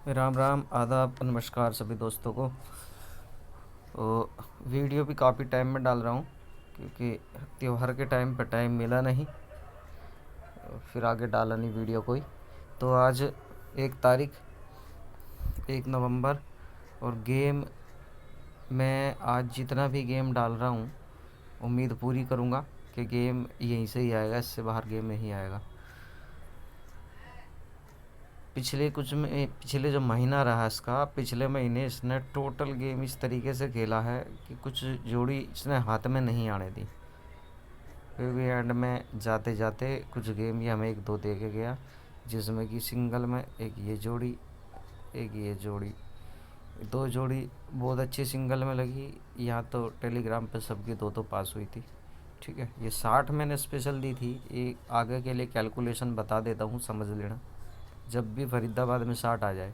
राम राम आदाब नमस्कार सभी दोस्तों को। तो वीडियो भी काफ़ी टाइम में डाल रहा हूँ क्योंकि त्योहार के टाइम पर टाइम मिला नहीं, फिर आगे डाला नहीं वीडियो कोई। तो आज 1 तारीख 1 नवंबर, और गेम मैं आज जितना भी गेम डाल रहा हूँ उम्मीद पूरी करूँगा कि गेम यहीं से ही आएगा, इससे बाहर गेम नहीं आएगा। पिछले जो महीना रहा इसका, पिछले महीने इसने टोटल गेम इस तरीके से खेला है कि कुछ जोड़ी इसने हाथ में नहीं आने दी। फिर भी एंड में जाते जाते कुछ गेम ये हमें 1-2 दे के गया, जिसमें कि सिंगल में एक ये जोड़ी, एक ये जोड़ी, 2 जोड़ी बहुत अच्छी सिंगल में लगी। यहाँ तो टेलीग्राम पे सबकी 2-2 पास हुई थी। ठीक है, ये 60 मैंने स्पेशल दी थी। ये आगे के लिए कैलकुलेशन बता देता हूँ, समझ लेना। जब भी फरीदाबाद में 60 आ जाए,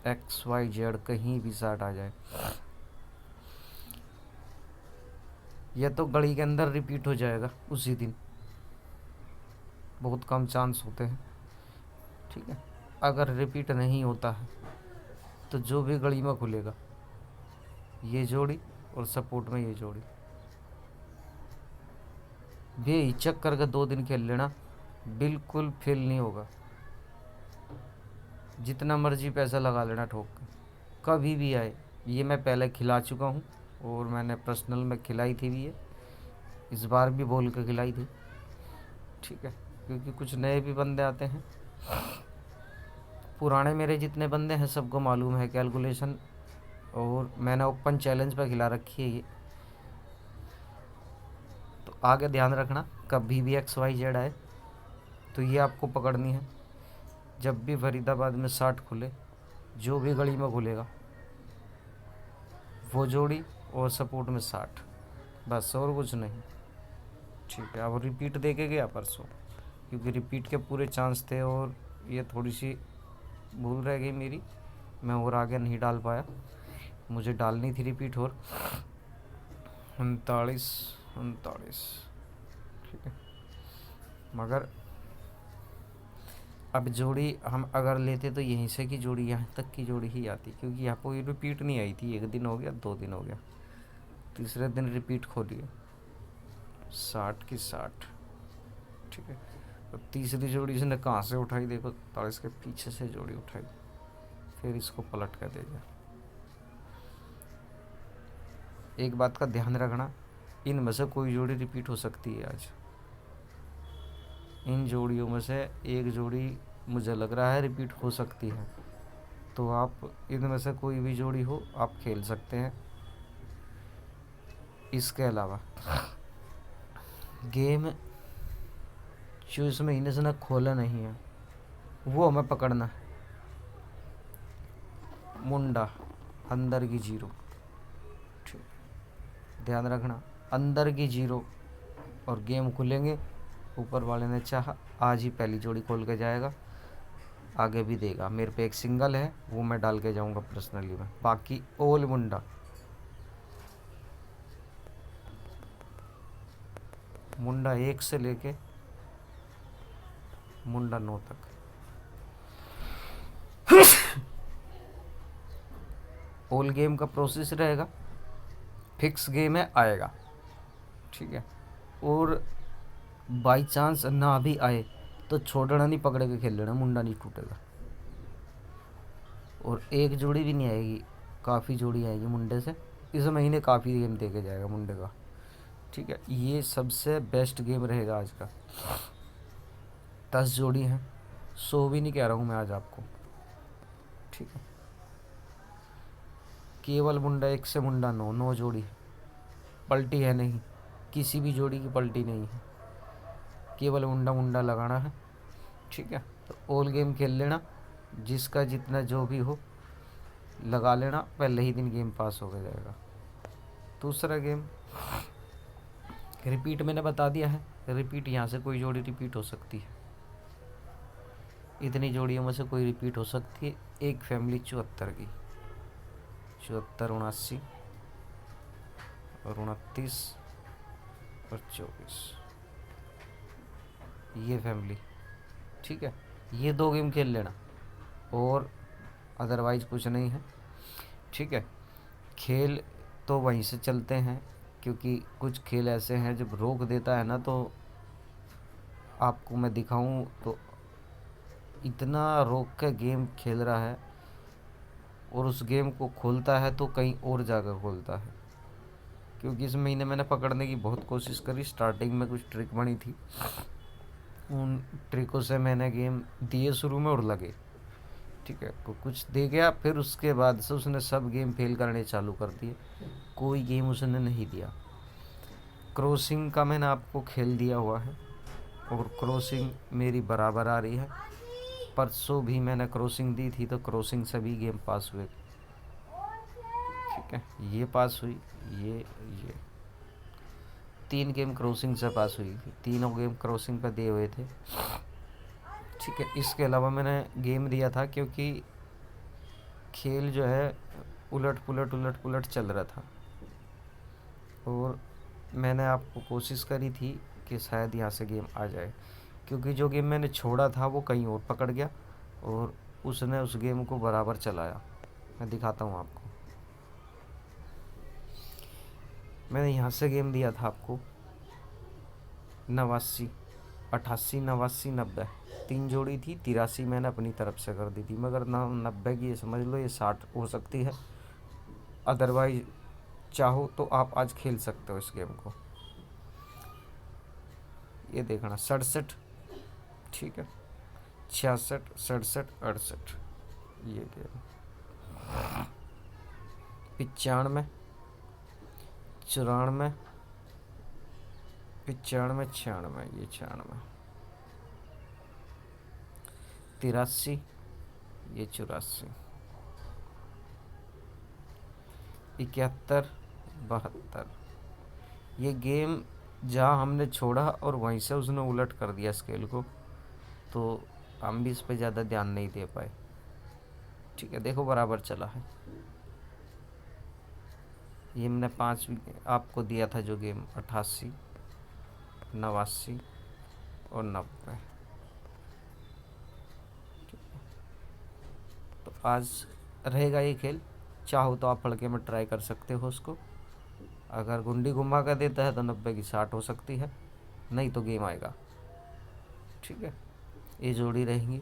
XYZ कहीं भी 60 आ जाए, यह तो गली के अंदर रिपीट हो जाएगा उसी दिन। बहुत कम चांस होते हैं। ठीक है, अगर रिपीट नहीं होता है तो जो भी गली में खुलेगा ये जोड़ी और सपोर्ट में ये जोड़ी, बेहिचक करके 2 दिन खेल लेना, बिल्कुल फेल नहीं होगा। जितना मर्जी पैसा लगा लेना ठोक के, कभी भी आए। ये मैं पहले खिला चुका हूँ और मैंने पर्सनल में खिलाई थी भी, ये इस बार भी बोल के खिलाई थी। ठीक है, क्योंकि कुछ नए भी बंदे आते हैं, पुराने मेरे जितने बंदे हैं सबको मालूम है कैलकुलेशन, और मैंने ओपन चैलेंज पर खिला रखी है ये। तो आगे ध्यान रखना, कभी भी XYZ आए तो ये आपको पकड़नी है। जब भी फरीदाबाद में 60 खुले, जो भी गली में खुलेगा वो जोड़ी और सपोर्ट में 60, बस और कुछ नहीं। ठीक है, अब रिपीट दे के गया परसों, क्योंकि रिपीट के पूरे चांस थे और ये थोड़ी सी भूल रह गई मेरी, मैं और आगे नहीं डाल पाया। मुझे डालनी थी रिपीट और 39 ठीक है, मगर अब जोड़ी हम अगर लेते तो यहीं से की जोड़ी यहाँ तक की जोड़ी ही आती, क्योंकि यहाँ कोई रिपीट नहीं आई थी। 1 दिन हो गया, 2 दिन हो गया, तीसरे दिन रिपीट खोली 60 की 60। ठीक है, तो तीसरी जोड़ी इसने कहाँ से उठाई, देखो 40 के पीछे से जोड़ी उठाई, फिर इसको पलट कर दे दिया। एक बात का ध्यान रखना, इनमें से कोई जोड़ी रिपीट हो सकती है आज। इन जोड़ियों में से एक जोड़ी मुझे लग रहा है रिपीट हो सकती है, तो आप इनमें से कोई भी जोड़ी हो आप खेल सकते हैं। इसके अलावा गेम जो इस महीने से ना खोला नहीं है वो हमें पकड़ना है। मुंडा अंदर की 0, ठीक, ध्यान रखना, अंदर की 0, और गेम खुलेंगे। ऊपर वाले ने चाहा आज ही पहली जोड़ी खोल के जाएगा, आगे भी देगा। मेरे पे एक सिंगल है वो मैं डाल के जाऊंगा पर्सनली में, बाकी ओल मुंडा, मुंडा 1 से लेके मुंडा 9 तक ओल गेम का प्रोसेस रहेगा। फिक्स गेम है, आएगा। ठीक है, और बाई चांस ना भी आए तो छोड़ना नहीं, पकड़ के खेल लेना, मुंडा नहीं टूटेगा। और एक जोड़ी भी नहीं आएगी, काफ़ी जोड़ी आएगी मुंडे से। इस महीने काफ़ी गेम दे के जाएगा मुंडे का। ठीक है, ये सबसे बेस्ट गेम रहेगा आज का। 10 जोड़ी हैं, 100 भी नहीं कह रहा हूँ मैं आज आपको। ठीक है, केवल मुंडा 1 से मुंडा 9, 9 जोड़ी है, पलटी है नहीं, किसी भी जोड़ी की पलटी नहीं है, केवल मुंडा मुंडा लगाना है। ठीक है, तो ऑल गेम खेल लेना, जिसका जितना जो भी हो लगा लेना, पहले ही दिन गेम पास हो जाएगा। दूसरा गेम रिपीट मैंने बता दिया है, रिपीट यहाँ से कोई जोड़ी रिपीट हो सकती है, इतनी जोड़ियों में से कोई रिपीट हो सकती है। एक फैमिली 74 की, 74, 79 और 29 और 24, ये फैमिली। ठीक है, ये 2 गेम खेल लेना, और अदरवाइज़ कुछ नहीं है। ठीक है, खेल तो वहीं से चलते हैं, क्योंकि कुछ खेल ऐसे हैं जब रोक देता है ना, तो आपको मैं दिखाऊं तो इतना रोक के गेम खेल रहा है, और उस गेम को खोलता है तो कहीं और जाकर खोलता है। क्योंकि इस महीने मैंने पकड़ने की बहुत कोशिश करी, स्टार्टिंग में कुछ ट्रिक बनी थी, उन ट्रिकों से मैंने गेम दिए शुरू में और लगे। ठीक है, कुछ दे गया, फिर उसके बाद से उसने सब गेम फेल करने चालू कर दिए, कोई गेम उसने नहीं दिया। क्रॉसिंग का मैंने आपको खेल दिया हुआ है, और क्रॉसिंग मेरी बराबर आ रही है। परसों भी मैंने क्रॉसिंग दी थी, तो क्रॉसिंग सभी गेम पास हुए। ठीक है, ये पास हुई, ये 3 गेम क्रॉसिंग से पास हुई थी, तीनों गेम क्रॉसिंग पर दिए हुए थे। ठीक है, इसके अलावा मैंने गेम दिया था, क्योंकि खेल जो है उलट पुलट चल रहा था, और मैंने आपको कोशिश करी थी कि शायद यहाँ से गेम आ जाए, क्योंकि जो गेम मैंने छोड़ा था वो कहीं और पकड़ गया, और उसने उस गेम को बराबर चलाया। मैं दिखाता हूँ आपको। मैंने यहाँ से गेम दिया था आपको 89, 88, 89, 90, 3 जोड़ी थी। 83 मैंने अपनी तरफ से कर दी थी, मगर ना 90 की, ये समझ लो ये 60 हो सकती है। अदरवाइज चाहो तो आप आज खेल सकते हो इस गेम को। ये देखना 67, ठीक है, 66, 67, 68, ये गेम 95, 94, 95, 96, ये 96, 83, ये 84, 71, 72। ये गेम जहाँ हमने छोड़ा और वहीं से उसने उलट कर दिया स्केल को, तो हम भी इस पर ज़्यादा ध्यान नहीं दे पाए। ठीक है, देखो बराबर चला है। ये मैंने 5 आपको दिया था जो गेम, 88, 89 और 90। तो आज रहेगा ये खेल, चाहो तो आप फड़के में ट्राई कर सकते हो उसको। अगर गुंडी घुमा कर देता है तो 90 की 60 हो सकती है, नहीं तो गेम आएगा। ठीक है, ये जोड़ी रहेंगी।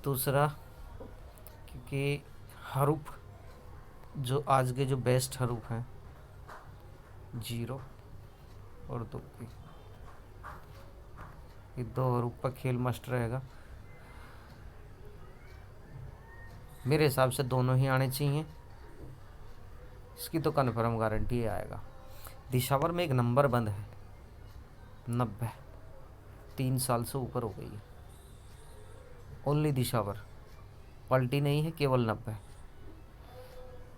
दूसरा, क्योंकि हरूफ जो आज के जो बेस्ट हरूफ हैं, 0 और 2 की, ये 2 हरूफ पर खेल मस्ट रहेगा। मेरे हिसाब से दोनों ही आने चाहिए, इसकी तो कन्फर्म गारंटी आएगा। दिशावर में एक नंबर बंद है, 90, 3 साल से ऊपर हो गई है। ओनली दिशावर, पलटी नहीं है, केवल 90।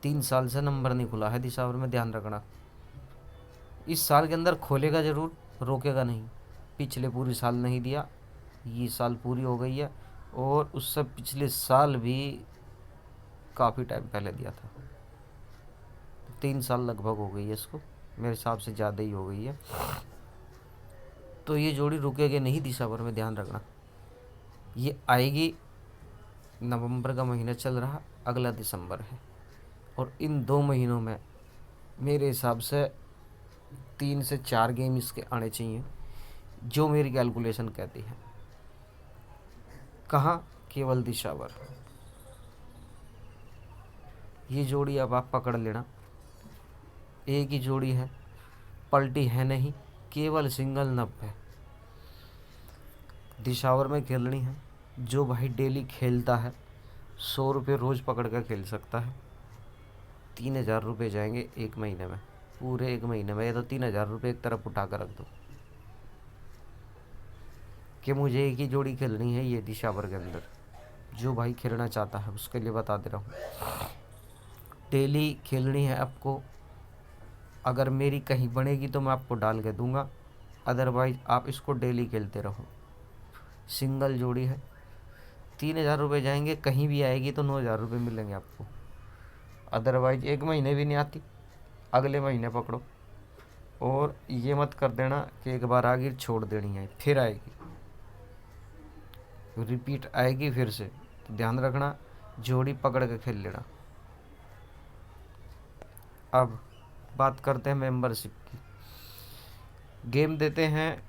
3 साल से नंबर नहीं खुला है दिशावर में, ध्यान रखना। इस साल के अंदर खोलेगा ज़रूर, रोकेगा नहीं। पिछले पूरी साल नहीं दिया, ये साल पूरी हो गई है, और उससे पिछले साल भी काफ़ी टाइम पहले दिया था। 3 साल लगभग हो गई है इसको, मेरे हिसाब से ज़्यादा ही हो गई है। तो ये जोड़ी रुकेगी नहीं दिशावर में, ध्यान रखना। ये आएगी, नवंबर का महीना चल रहा, अगला दिसंबर है, और इन 2 महीनों में मेरे हिसाब से 3 से 4 गेम इसके आने चाहिए, जो मेरी कैलकुलेशन कहती है। कहाँ? केवल दिशावर। ये जोड़ी अब आप पकड़ लेना, एक ही जोड़ी है, पलटी है नहीं, केवल सिंगल 90 दिशावर में खेलनी है। जो भाई डेली खेलता है 100 रुपये रोज़ पकड़ कर खेल सकता है। 3000 रुपये जाएंगे एक महीने में, पूरे एक महीने में। ये तो 3000 रुपये एक तरफ उठा कर रख दो कि मुझे एक ही जोड़ी खेलनी है ये दिशावर के अंदर। जो भाई खेलना चाहता है उसके लिए बता दे रहा हूँ, डेली खेलनी है आपको। अगर मेरी कहीं बनेगी तो मैं आपको डाल के दूंगा, अदरवाइज आप इसको डेली खेलते रहो। सिंगल जोड़ी है, 3000 रुपये जाएंगे, कहीं भी आएगी तो 9000 रुपये मिलेंगे आपको। अदरवाइज एक महीने भी नहीं आती, अगले महीने पकड़ो। और ये मत कर देना कि एक बार आ गई छोड़ देनी है, फिर आएगी। रिपीट आएगी फिर से, तो ध्यान रखना, जोड़ी पकड़ के खेल लेना। अब बात करते हैं मेंबरशिप की। गेम देते हैं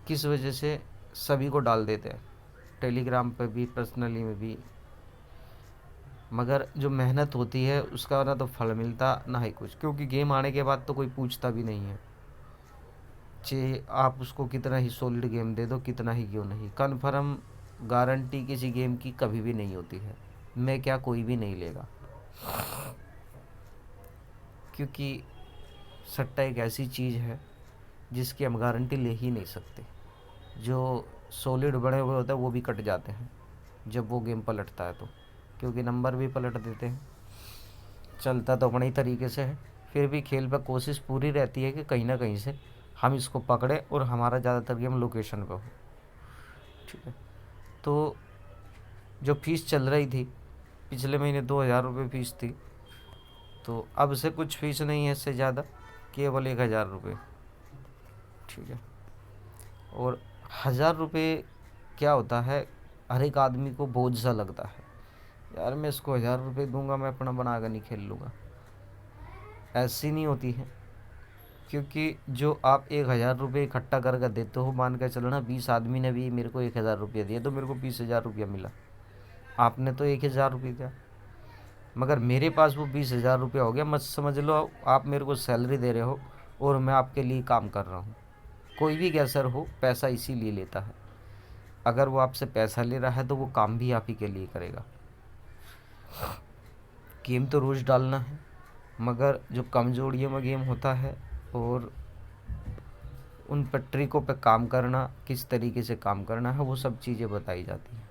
किस वजह से, सभी को डाल देते हैं, टेलीग्राम पे भी, पर्सनली में भी, मगर जो मेहनत होती है उसका ना तो फल मिलता ना ही कुछ, क्योंकि गेम आने के बाद तो कोई पूछता भी नहीं है। चाहे आप उसको कितना ही सॉलिड गेम दे दो, कितना ही क्यों नहीं, कन्फर्म गारंटी किसी गेम की कभी भी नहीं होती है। मैं क्या, कोई भी नहीं लेगा, क्योंकि सट्टा एक ऐसी चीज़ है जिसकी हम गारंटी ले ही नहीं सकते। जो सॉलिड बने हुए होते हैं वो भी कट जाते हैं जब वो गेम पलटता है तो, क्योंकि नंबर भी पलट देते हैं। चलता तो अपने ही तरीके से है, फिर भी खेल पर कोशिश पूरी रहती है कि कहीं ना कहीं से हम इसको पकड़े और हमारा ज़्यादातर गेम लोकेशन पर हो। ठीक है, तो जो फीस चल रही थी पिछले महीने 2,000 रुपये फ़ीस थी, तो अब से कुछ फ़ीस नहीं है, इससे ज़्यादा, केवल 1,000 रुपये। ठीक है, और 1,000 रुपये क्या होता है, हर एक आदमी को बोझ सा लगता है, यार मैं इसको 1,000 रुपये दूंगा, मैं अपना बना कर नहीं खेल लूँगा। ऐसी नहीं होती है, क्योंकि जो आप 1,000 रुपये इकट्ठा करके देते हो, मान कर चलो ना 20 आदमी ने भी मेरे को 1,000 रुपये दिया, तो मेरे को 20,000 रुपया मिला। आपने तो 1,000 रुपये दिया, मगर मेरे पास वो 20,000 रुपया हो गया। मत समझ लो आप मेरे को सैलरी दे रहे हो और मैं आपके लिए काम कर रहा हूँ। कोई भी गैसर हो पैसा इसीलिए लेता है, अगर वो आपसे पैसा ले रहा है तो वो काम भी आप ही के लिए करेगा। गेम तो रोज़ डालना है, मगर जो कम जोड़ियों में गेम होता है और उन पर ट्रिकों पे काम करना, किस तरीके से काम करना है, वो सब चीज़ें बताई जाती हैं।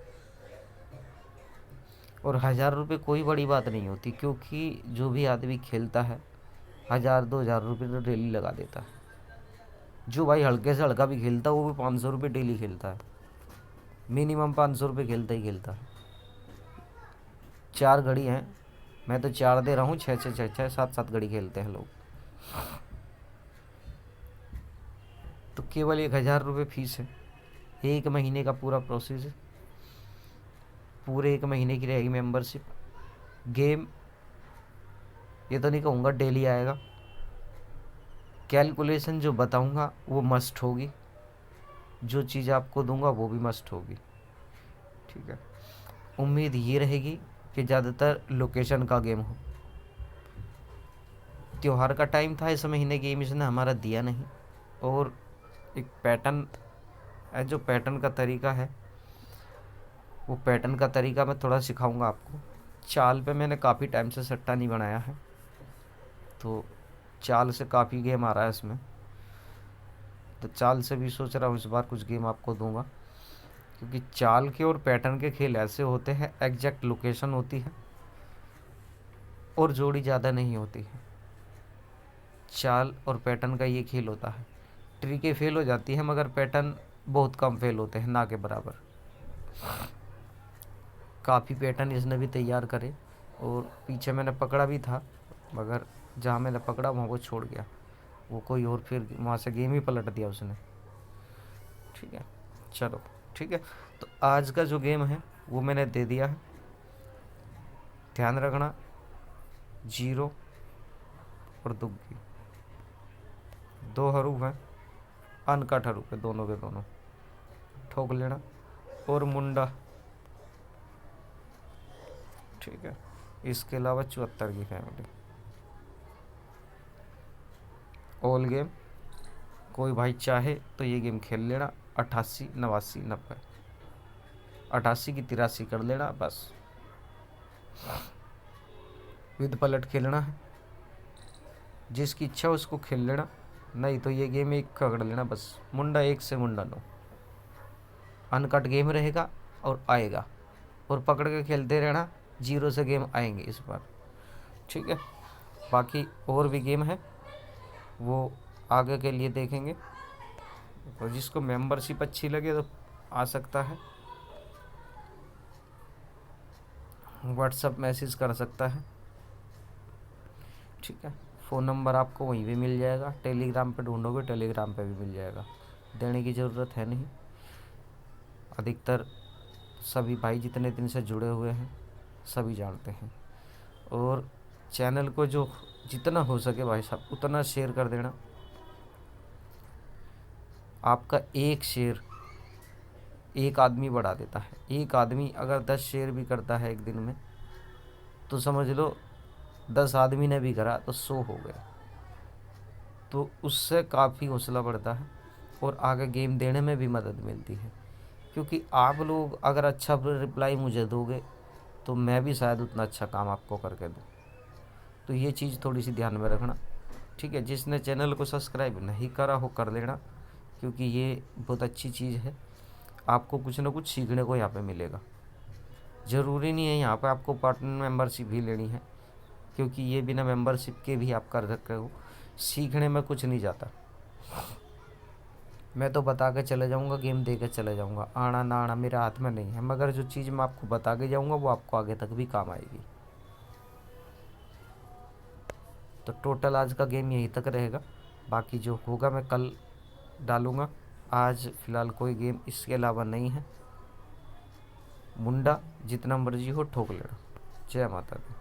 और 1,000 रुपये कोई बड़ी बात नहीं होती, क्योंकि जो भी आदमी खेलता है 1,000-2,000 रुपये तो डेली लगा देता है। जो भाई हल्के से हल्का भी खेलता है वो भी 500 रुपये डेली खेलता है, मिनिमम 500 रुपये खेलता ही खेलता है। 4 घड़ी हैं, मैं तो 4 दे रहा हूँ, 6-6, 7-7 घड़ी खेलते हैं लोग। तो केवल 1,000 रुपये फीस है, 1 महीने का पूरा प्रोसेस है, पूरे 1 महीने की रहेगी मेंबरशिप। गेम ये तो नहीं कहूँगा डेली आएगा, कैलकुलेशन जो बताऊँगा वो मस्ट होगी, जो चीज़ आपको दूंगा वो भी मस्ट होगी। ठीक है, उम्मीद ये रहेगी कि ज़्यादातर लोकेशन का गेम हो। त्यौहार का टाइम था, इस महीने गेम इसने हमारा दिया नहीं, और एक पैटर्न है, जो पैटर्न का तरीका है वो पैटर्न का तरीका मैं थोड़ा सिखाऊंगा आपको। चाल पे मैंने काफ़ी टाइम से सट्टा नहीं बनाया है, तो चाल से काफ़ी गेम आ रहा है इसमें, तो चाल से भी सोच रहा हूँ इस बार कुछ गेम आपको दूंगा, क्योंकि चाल के और पैटर्न के खेल ऐसे होते हैं, एग्जैक्ट लोकेशन होती है और जोड़ी ज़्यादा नहीं होती है। चाल और पैटर्न का ये खेल होता है, ट्रिकें फेल हो जाती है मगर पैटर्न बहुत कम फेल होते हैं, ना के बराबर। काफ़ी पैटर्न इसने भी तैयार करे, और पीछे मैंने पकड़ा भी था, मगर जहाँ मैंने पकड़ा वहाँ वो छोड़ गया, वो कोई और फिर वहाँ से गेम ही पलट दिया उसने। ठीक है, चलो ठीक है, तो आज का जो गेम है वो मैंने दे दिया है, ध्यान रखना, 0 और दुग्गी 2 हरूफ हैं, अनकट हरूफ है दोनों के दोनों, ठोक लेना, और मुंडा। ठीक है, इसके अलावा 74 की फैमिली। ऑल गेम, कोई भाई चाहे तो ये गेम खेल लेना, 88, 89, 90, 88 की 83 कर लेना बस, विद पलट खेलना है, जिसकी इच्छा उसको खेल लेना, नहीं तो ये गेम एक पकड़ लेना बस, मुंडा 1 से मुंडा 9, अनकट गेम रहेगा और आएगा, और पकड़ के खेलते रहना, 0 से गेम आएंगे इस बार। ठीक है, बाकी और भी गेम है वो आगे के लिए देखेंगे, और जिसको मेंबरशिप अच्छी लगे तो आ सकता है, व्हाट्सअप मैसेज कर सकता है। ठीक है, फ़ोन नंबर आपको वहीं भी मिल जाएगा, टेलीग्राम पे ढूंढोगे टेलीग्राम पे भी मिल जाएगा, देने की ज़रूरत है नहीं। अधिकतर सभी भाई जितने दिन से जुड़े हुए हैं सभी जानते हैं। और चैनल को जो जितना हो सके भाई साहब उतना शेयर कर देना। आपका एक शेयर एक आदमी बढ़ा देता है। एक आदमी अगर 10 शेयर भी करता है एक दिन में, तो समझ लो 10 आदमी ने भी करा तो 100 हो गए। तो उससे काफ़ी हौसला बढ़ता है और आगे गेम देने में भी मदद मिलती है। क्योंकि आप लोग अगर अच्छा रिप्लाई मुझे दोगे तो मैं भी शायद उतना अच्छा काम आपको करके दूँ। तो ये चीज़ थोड़ी सी ध्यान में रखना, ठीक है। जिसने चैनल को सब्सक्राइब नहीं करा हो कर लेना, क्योंकि ये बहुत अच्छी चीज़ है। आपको कुछ ना कुछ सीखने को यहाँ पे मिलेगा। ज़रूरी नहीं है यहाँ पे आपको पार्टनर मेंबरशिप भी लेनी है, क्योंकि ये बिना मेंबरशिप के भी आप कर सकते हो। सीखने में कुछ नहीं जाता। मैं तो बता के चले जाऊँगा, गेम दे के चले जाऊँगा, आना ना आना मेरे हाथ में नहीं है, मगर जो चीज़ मैं आपको बता के जाऊँगा वो आपको आगे तक भी काम आएगी। तो टोटल आज का गेम यहीं तक रहेगा, बाकी जो होगा मैं कल डालूँगा। आज फ़िलहाल कोई गेम इसके अलावा नहीं है। मुंडा जितना मर्जी हो ठोक लेना। जय माता दी।